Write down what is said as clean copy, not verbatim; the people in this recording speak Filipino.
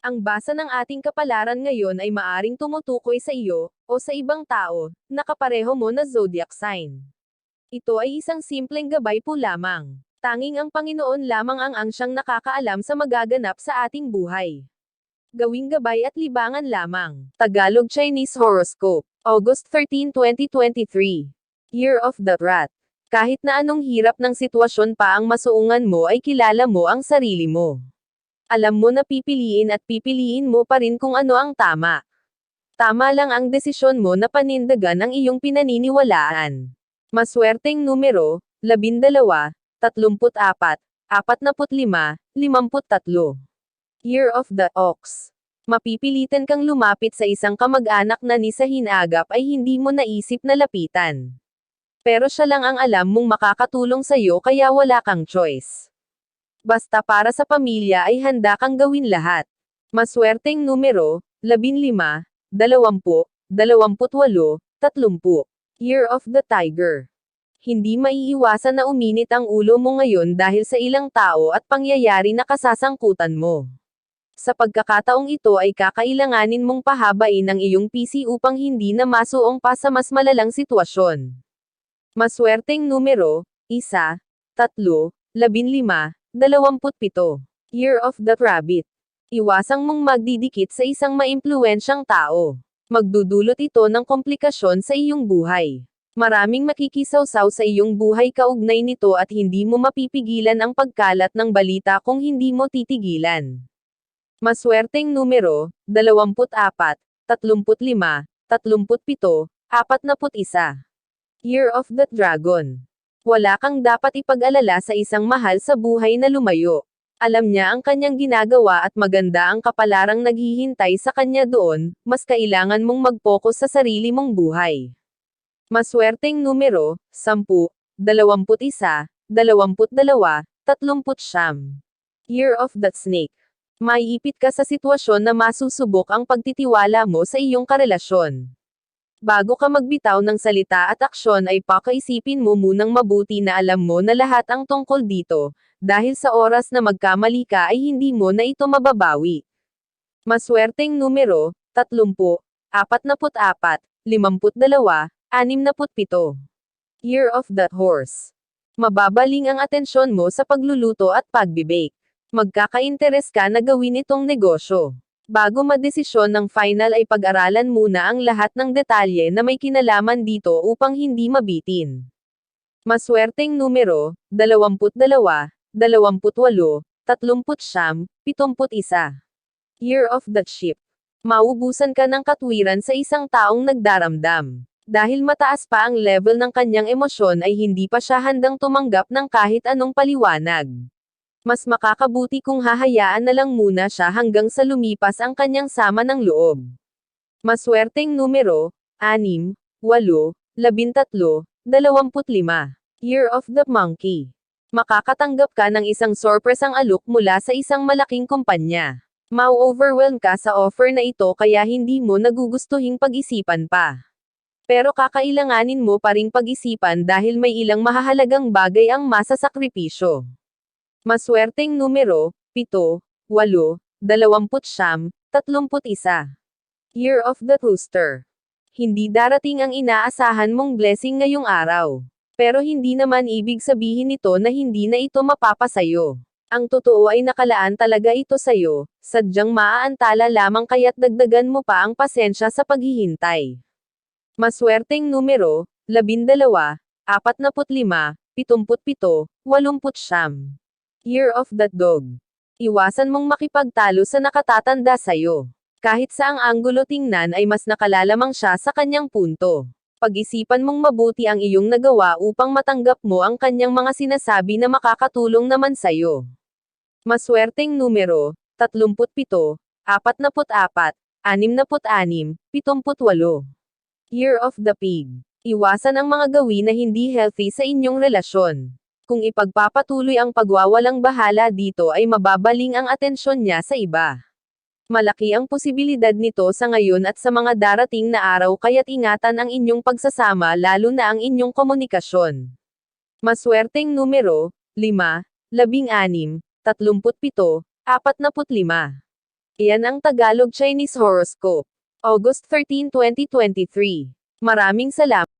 Ang basa ng ating kapalaran ngayon ay maaring tumutukoy sa iyo, o sa ibang tao, na kapareho mo na zodiac sign. Ito ay isang simpleng gabay po lamang. Tanging ang Panginoon lamang ang siyang nakakaalam sa magaganap sa ating buhay. Gawing gabay at libangan lamang. Tagalog Chinese Horoscope. August 13, 2023. Year of the Rat. Kahit na anong hirap ng sitwasyon pa ang masuungan mo ay kilala mo ang sarili mo. Alam mo na pipiliin mo pa rin kung ano ang tama. Tama lang ang desisyon mo na panindagan ang iyong pinaniniwalaan. Maswerteng numero, 12, 34, 45, 53. Year of the Ox. Mapipilitan kang lumapit sa isang kamag-anak na ni sa hinagap ay hindi mo naisip na lapitan. Pero siya lang ang alam mong makakatulong sa iyo kaya wala kang choice. Basta para sa pamilya ay handa kang gawin lahat. Maswerteng numero, 15, 20, 28, 30. Year of the Tiger. Hindi maiiwasan na uminit ang ulo mo ngayon dahil sa ilang tao at pangyayari na kasasangkutan mo. Sa pagkakataong ito ay kakailanganin mong pahabain ang iyong PC upang hindi na masuong pa sa mas malalang sitwasyon. Maswerteng numero, 1, 3, 15, 27. Year of the Rabbit. Iwasang mong magdidikit sa isang maimpluwensyang tao. Magdudulot ito ng komplikasyon sa iyong buhay. Maraming makikisawsaw sa iyong buhay kaugnay nito at hindi mo mapipigilan ang pagkalat ng balita kung hindi mo titigilan. Maswerteng numero, 24, 35, 37, 41. Year of the Dragon. Wala kang dapat ipag-alala sa isang mahal sa buhay na lumayo. Alam niya ang kanyang ginagawa at maganda ang kapalarang naghihintay sa kanya doon, mas kailangan mong mag-focus sa sarili mong buhay. Maswerteng numero, 10, 21, 22, 30. Year of the Snake. Maiipit ka sa sitwasyon na masusubok ang pagtitiwala mo sa iyong karelasyon. Bago ka magbitaw ng salita at aksyon ay pakaisipin mo munang mabuti na alam mo na lahat ang tungkol dito, dahil sa oras na magkamali ka ay hindi mo na ito mababawi. Maswerteng numero, 30, 44, 52, 67. Year of the Horse. Mababaling ang atensyon mo sa pagluluto at pagbibake. Magkaka-interes ka na gawin itong negosyo. Bago madesisyon ng final ay pag-aralan muna ang lahat ng detalye na may kinalaman dito upang hindi mabitin. Maswerteng numero, 22, 28, 30, 71. Year of the Sheep. Maubusan ka ng katwiran sa isang taong nagdaramdam. Dahil mataas pa ang level ng kanyang emosyon ay hindi pa siya handang tumanggap ng kahit anong paliwanag. Mas makakabuti kung hahayaan na lang muna siya hanggang sa lumipas ang kanyang sama ng loob. Maswerteng numero, 6, 8, 13, 25. Year of the Monkey. Makakatanggap ka ng isang sorpresang alok mula sa isang malaking kumpanya. Mau-overwhelm ka sa offer na ito kaya hindi mo nagugustuhing pag-isipan pa. Pero kakailanganin mo pa ring pag-isipan dahil may ilang mahahalagang bagay ang masasakripisyo. Maswerteng numero, 7, 8, 29, 31. Year of the Rooster. Hindi darating ang inaasahan mong blessing ngayong araw. Pero hindi naman ibig sabihin nito na hindi na ito mapapasayo. Ang totoo ay nakalaan talaga ito sayo, sadyang maaantala lamang kaya't dagdagan mo pa ang pasensya sa paghihintay. Maswerteng numero, 12, 45, 77, 80. Year of the Dog. Iwasan mong makipagtalo sa nakatatanda sa'yo. Kahit saang anggulo tingnan ay mas nakalalamang siya sa kanyang punto. Pag-isipan mong mabuti ang iyong nagawa upang matanggap mo ang kanyang mga sinasabi na makakatulong naman sa'yo. Maswerteng numero, 37, 44, 66, 78. Year of the Pig. Iwasan ang mga gawin na hindi healthy sa inyong relasyon. Kung ipagpapatuloy ang pagwawalang bahala dito ay mababaling ang atensyon niya sa iba. Malaki ang posibilidad nito sa ngayon at sa mga darating na araw kaya't ingatan ang inyong pagsasama lalo na ang inyong komunikasyon. Maswerteng numero, 5, 16, 37, 45. Iyan ang Tagalog Chinese Horoscope. August 13, 2023. Maraming salamat.